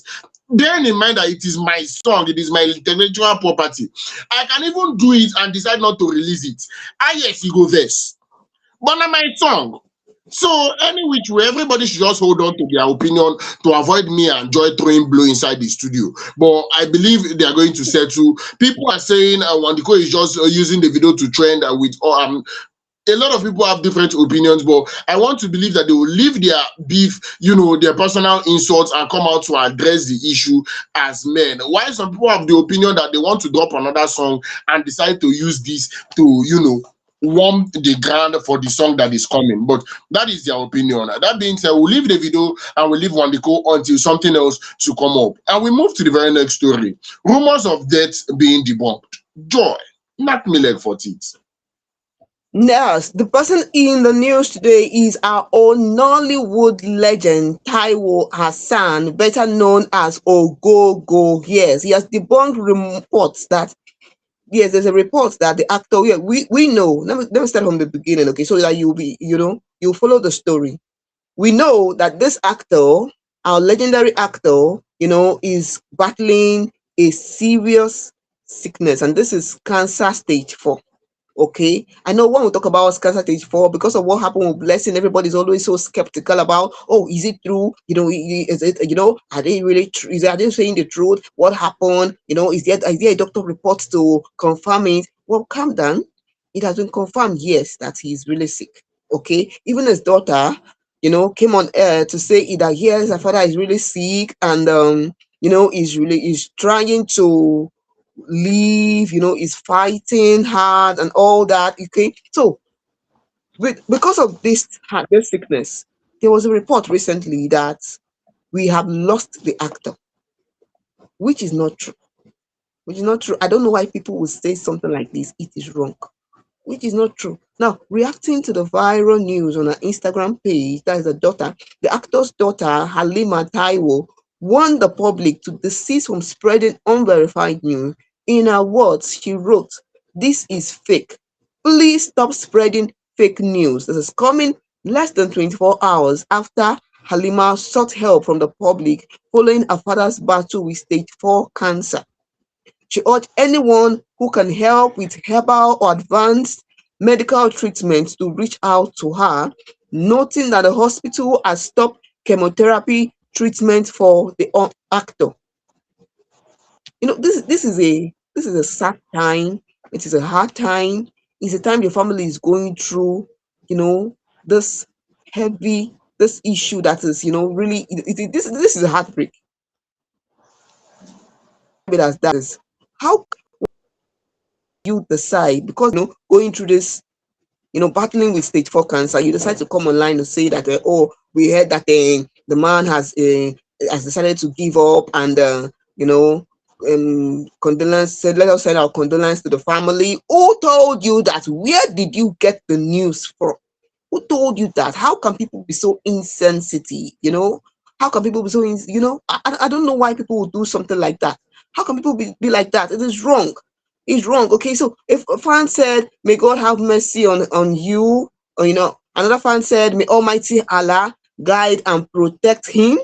Bearing in mind that it is my song, it is my intellectual property. I can even do it and decide not to release it. Yes, you go verse. But not my song. So any which way, everybody should just hold on to their opinion to avoid me and Joy throwing blow inside the studio. But I believe they are going to settle. People are saying Wande Coal is just using the video to trend with a lot of people have different opinions, but I want to believe that they will leave their beef, their personal insults, and come out to address the issue as men. While some people have the opinion that they want to drop another song and decide to use this to, warm the ground for the song that is coming. But that is their opinion. That being said, we'll leave the video and we'll leave Wande Coal until something else to come up. And we move to the very next story. Rumors of death being debunked. Joy, knock me leg for teeth. Yes, the person in the news today is our own Nollywood legend, Taiwo Hassan, better known as Ogogo. Yes, he has debunked reports that yes, there's a report that the actor, yeah, we know. Let me start from the beginning, okay, so that you'll be, you'll follow the story. We know that this actor, our legendary actor, is battling a serious sickness, and this is cancer stage 4. Okay, I know when we talk about cancer stage 4, because of what happened with Blessing, everybody's always so skeptical about, oh, is it true? Is it, are they really true? Are they saying the truth? What happened? Is there a doctor report to confirm it? Well, calm down. It has been confirmed, yes, that he's really sick. Okay, even his daughter, came on air to say that yes, her father is really sick, and is trying to live, is fighting hard and all that. Okay, so because of this sickness, there was a report recently that we have lost the actor, which is not true. Which is not true. I don't know why people would say something like this. It is wrong. Which is not true. Now, reacting to the viral news on her Instagram page, that is the actor's daughter, Halima Taiwo, warned the public to desist from spreading unverified news. In her words, she wrote, "This is fake. Please stop spreading fake news." This is coming less than 24 hours after Halima sought help from the public following her father's battle with stage 4 cancer. She urged anyone who can help with herbal or advanced medical treatment to reach out to her, noting that the hospital has stopped chemotherapy treatment for the actor. This is a sad time. It is a hard time. It's a time your family is going through, this heavy, this issue that is, really, this is a heartbreak. It as that is how you decide, because going through this, battling with stage 4 cancer, you decide to come online to say that, oh, we heard that the man has decided to give up, and condolence, said, let us send our condolence to the family. Who told you that? Where did you get the news from? Who told you that? How can people be so insensitive? How can people be so I don't know why people would do something like that. How can people be like that? It is wrong. It's wrong. Okay, so if a fan said, may God have mercy on you, or another fan said, may Almighty Allah guide and protect him.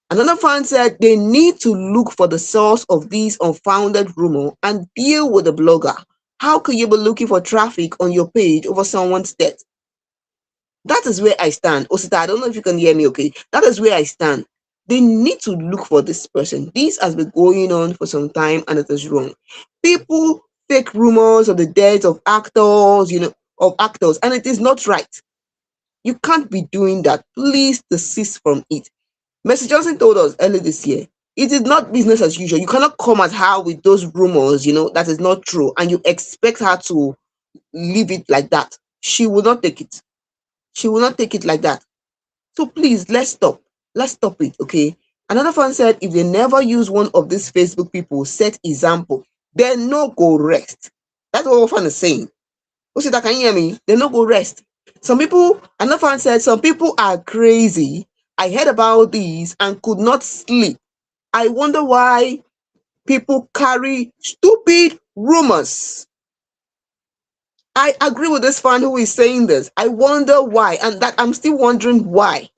Another fan said they need to look for the source of these unfounded rumor and deal with the blogger. How can you be looking for traffic on your page over someone's death? That is where I stand. Osita, I don't know if you can hear me, okay? That is where I stand. They need to look for this person. This has been going on for some time, and it is wrong. People fake rumors of the death of actors, and it is not right. You can't be doing that. Please desist from it. Mercy Johnson told us earlier this year, it is not business as usual. You cannot come at her with those rumors, that is not true, and you expect her to leave it like that. She will not take it. She will not take it like that. So please, let's stop. Let's stop it, okay? Another fan said, if they never use one of these Facebook people, set example, then no go rest. That's what one fan is saying. Osita, can you hear me? They no go rest. Another fan said, some people are crazy. I heard about these and could not sleep. I wonder why people carry stupid rumors. I agree with this fan who is saying this. I wonder why, and that I'm still wondering why.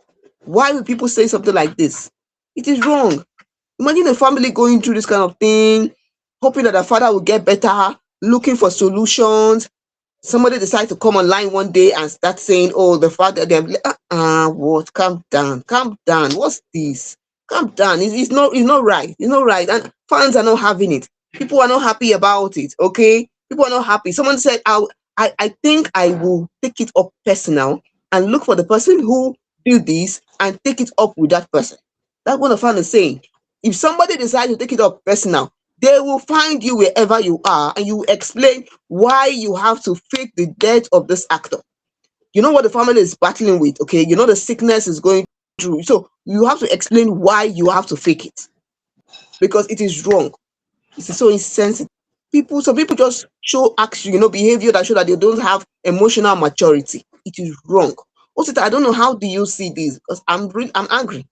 Why would people say something like this? It is wrong. Imagine a family going through this kind of thing, hoping that the father will get better, looking for solutions. Somebody decides to come online one day and start saying, oh, the father, they're like, what? Calm down, calm down. What's this? Calm down. It's not right. It's not right. And fans are not having it. People are not happy about it. Okay? People are not happy. Someone said, I think I will take it up personal and look for the person who did this and take it up with that person. That's what the fan is saying. If somebody decides to take it up personal, they will find you wherever you are and you explain why you have to fake the death of this actor. You know what the family is battling with, okay? You know the sickness is going through. So you have to explain why you have to fake it, because it is wrong. It is so insensitive. Some people just show action, behavior that show that they don't have emotional maturity. It is wrong. Also, I don't know, how do you see this? Because I'm angry.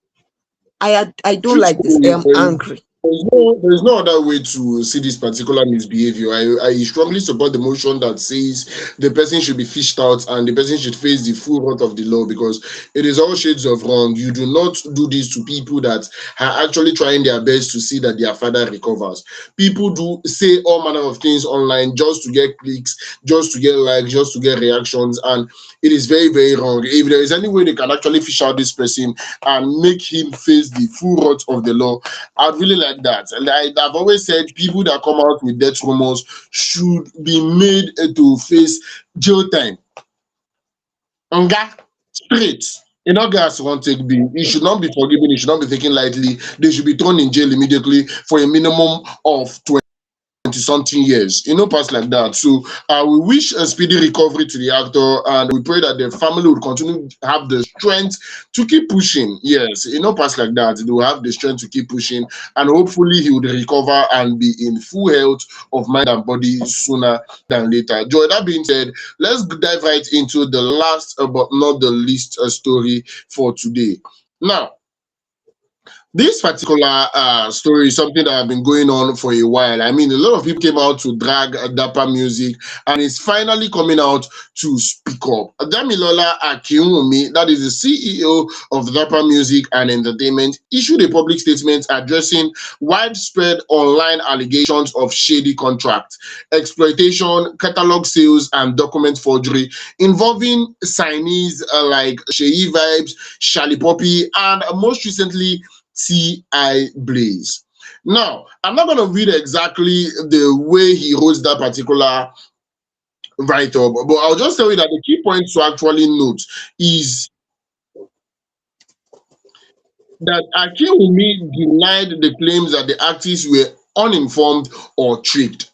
I don't like this. I am angry. There's no other way to see this particular misbehavior. I strongly support the motion that says the person should be fished out and the person should face the full wrath of the law, because it is all shades of wrong. You do not do this to people that are actually trying their best to see that their father recovers. People do say all manner of things online just to get clicks, just to get likes, just to get reactions, and it is very, very wrong. If there is any way they can actually fish out this person and make him face the full wrath of the law, I'd really like that. And I've always said people that come out with death rumors should be made to face jail time. Nga, straight. In August, one take be, it should not be forgiven, it should not be taken lightly. They should be thrown in jail immediately for a minimum of 20 something years, past like that. So we wish a speedy recovery to the actor, and we pray that the family would continue to have the strength to keep pushing. Yes, past like that, they will have the strength to keep pushing, and hopefully he would recover and be in full health of mind and body sooner than later. Joy, that being said, let's dive right into the last but not the least story for today. Now, this particular story is something that has been going on for a while. I mean, a lot of people came out to drag Dapper music, and it's finally coming out to speak up. Damilola Akinwunmi, that is the CEO of Dapper Music and Entertainment, issued a public statement addressing widespread online allegations of shady contracts, exploitation, catalog sales, and document forgery involving signees like Sheyi Vibes, Shali Poppy, and most recently T.I. Blaze. Now, I'm not going to read exactly the way he wrote that particular write-up, but I'll just tell you that the key point to actually note is that Akinwunmi denied the claims that the artists were uninformed or tricked.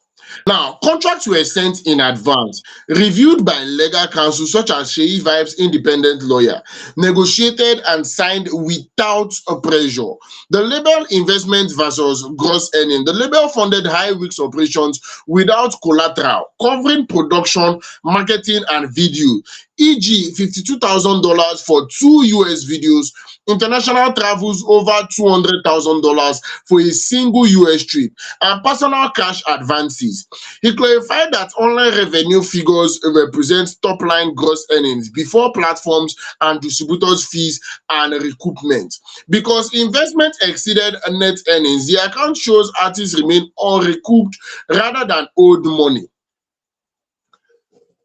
Now, contracts were sent in advance, reviewed by legal counsel such as Sheyi Vibes' independent lawyer, negotiated and signed without pressure. The label investment versus gross earning. The label funded high-risk operations without collateral, covering production, marketing, and video, e.g. $52,000 for 2 US videos, international travels over $200,000 for a single US trip, and personal cash advances. He clarified that online revenue figures represent top-line gross earnings before platforms and distributors' fees and recoupment. Because investment exceeded net earnings, the account shows artists remain unrecouped rather than owed money.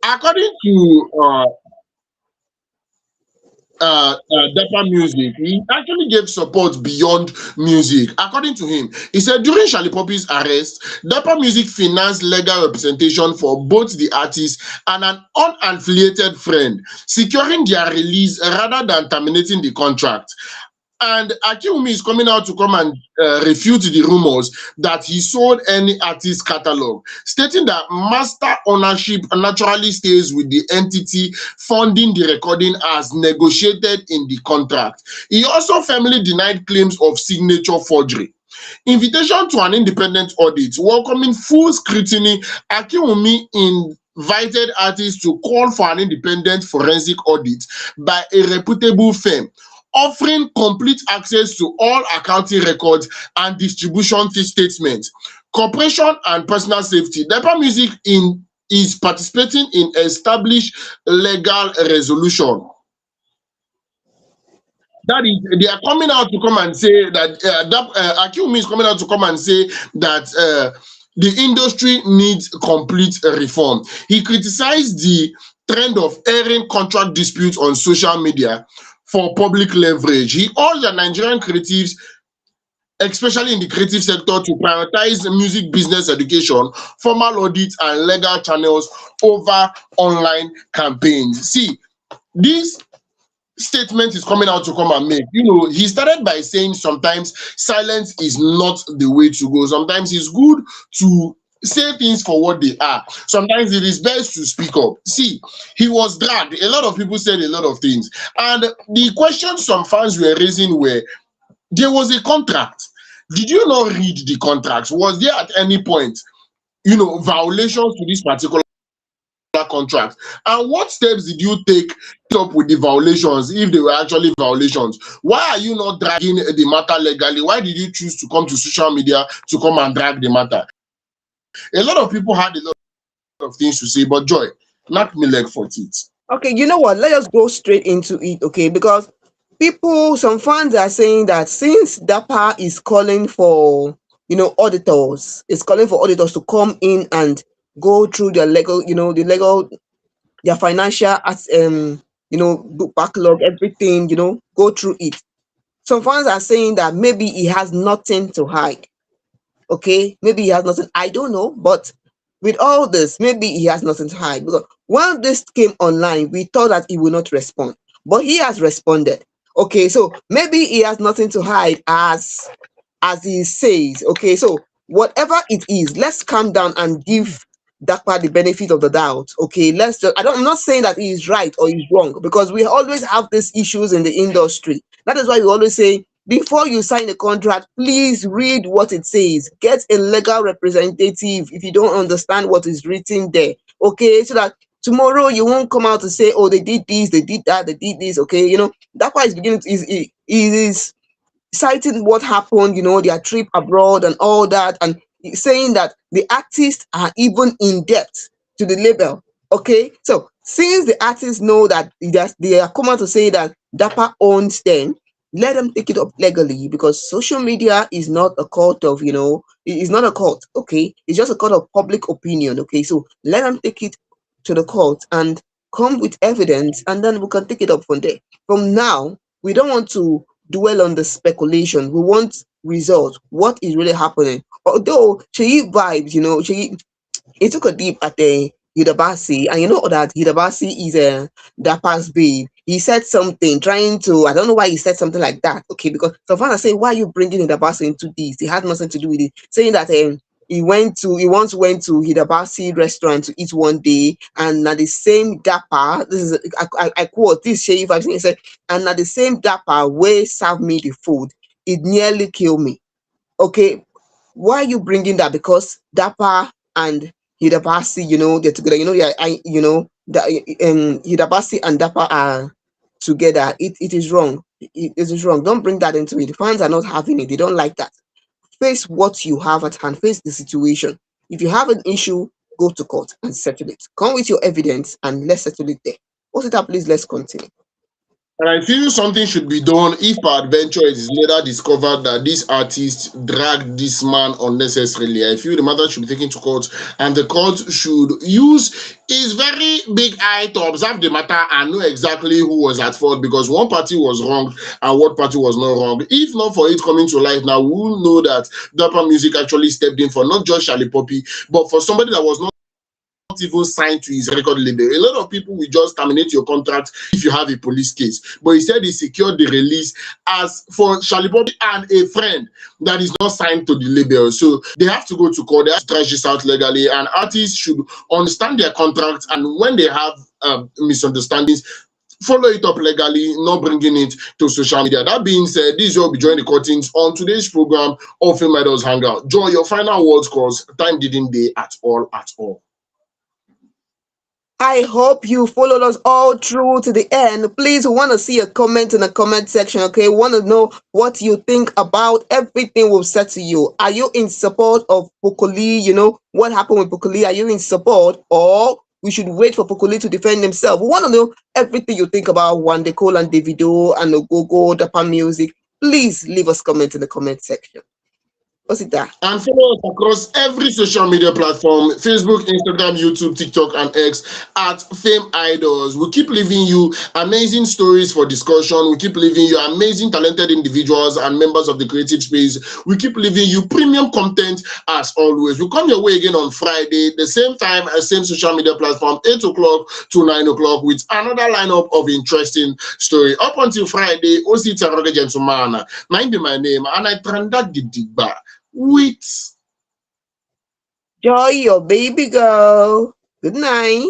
According to Dapper Music, he actually gave support beyond music. According to him, he said during Shali Poppy's arrest, Dapper Music financed legal representation for both the artist and an unaffiliated friend, securing their release rather than terminating the contract. And Akinwunmi is coming out to come and refute the rumors that he sold any artist catalog, stating that master ownership naturally stays with the entity funding the recording as negotiated in the contract. He also firmly denied claims of signature forgery. Invitation to an independent audit, welcoming full scrutiny, Akinwunmi invited artists to call for an independent forensic audit by a reputable firm, offering complete access to all accounting records and distribution statements, corporation and personal safety. Dapper Music is participating in established legal resolution. That is, they are coming out to come and say that Akinwunmi is coming out to come and say that the industry needs complete reform. He criticized the trend of airing contract disputes on social media for public leverage. He urged the Nigerian creatives, especially in the creative sector, to prioritize music business education, formal audits, and legal channels over online campaigns. See, this statement is coming out to come and make. He started by saying sometimes silence is not the way to go. Sometimes it's good to say things for what they are. Sometimes it is best to speak up. See, he was dragged. A lot of people said a lot of things. And the questions some fans were raising were, there was a contract. Did you not read the contracts? Was there at any point, violations to this particular contract? And what steps did you take up with the violations, if they were actually violations? Why are you not dragging the matter legally? Why did you choose to come to social media to come and drag the matter? A lot of people had a lot of things to say, but Joy, knock me leg for it. Okay, you know what? Let us go straight into it, okay? Because some fans are saying that since Dapper is calling for, auditors, is calling for auditors to come in and go through their legal, their financial, backlog, everything, go through it. Some fans are saying that maybe he has nothing to hide. Okay, maybe he has nothing. I don't know, but with all this, maybe he has nothing to hide. Because when this came online, we thought that he will not respond, but he has responded. Okay, so maybe he has nothing to hide, as he says. Okay, so whatever it is, let's calm down and give Dapper the benefit of the doubt. Okay, I'm not saying that he is right or he's wrong, because we always have these issues in the industry. That is why we always say, before you sign a contract, please read what it says. Get a legal representative if you don't understand what is written there. Okay, so that tomorrow you won't come out to say, oh, they did this, they did that, they did this. Okay, that's why it's beginning to, is citing what happened, their trip abroad and all that, and saying that the artists are even in debt to the label. Okay, so since the artists know that they are coming to say that Dapper owns them, let them take it up legally, because social media is not a court of, it's not a court. Okay, it's just a court of public opinion. Okay, so let them take it to the court and come with evidence, and then we can take it up from there. From now, we don't want to dwell on the speculation. We want results. What is really happening? Although Sheyi vibes, he took a dip at the Hidabasi, and you know that Hidabasi is a Dapper's babe. He said something, trying to, I don't know why he said something like that. Okay, because some fans say, why are you bringing Hidabasi into this? He had nothing to do with it. Saying that he once went to Hidabasi restaurant to eat one day, and at the same Dapper, this is I quote this Sheyi vibes, he said, and at the same Dapper way served me the food, it nearly killed me. Okay, why are you bringing that? Because Dapper and Hidabasi, they're together. Hidabasi and Dapper are together. It is wrong. It is wrong. Don't bring that into it. The fans are not having it. They don't like that. Face what you have at hand. Face the situation. If you have an issue, go to court and settle it. Come with your evidence and let's settle it there. What's it up, please? Let's continue. And I feel something should be done if peradventure it is later discovered that this artist dragged this man unnecessarily. I feel the matter should be taken to court, and the court should use his very big eye to observe the matter and know exactly who was at fault, because one party was wrong and one party was not wrong. If not for it coming to light now, we will know that Dapper Music actually stepped in for not just Charlie Poppy, but for somebody that was not even signed to his record label. A lot of people will just terminate your contract if you have a police case, but he said he secured the release as for Charlie Poppy and a friend that is not signed to the label. So they have to go to court. They have to trash this out legally, and artists should understand their contracts, and when they have misunderstandings, follow it up legally, not bringing it to social media. That being said, this will be joining the curtains on today's program of FameIdols Hangout. Joy, your final words, cause time didn't day at all, at all. I hope you followed us all through to the end. Please, we want to see a comment in the comment section, okay? We want to know what you think about everything we've said to you. Are you in support of Poco? What happened with Poco? Are you in support, or we should wait for Poco to defend himself? We want to know everything you think about Wande Coal and Davido and OGOGO'S, Dapper Music. Please leave us comment in the comment section. What's it that? And follow us across every social media platform: Facebook, Instagram, YouTube, TikTok, and X at FameIdols. We keep leaving you amazing stories for discussion. We keep leaving you amazing, talented individuals and members of the creative space. We keep leaving you premium content as always. We'll come your way again on Friday, the same time, same social media platform, 8 o'clock to 9 o'clock, with another lineup of interesting story. Up until Friday, OC Terroge Gentleman, mind be my name, and I trandat the digba with Joy, your baby girl. Good night.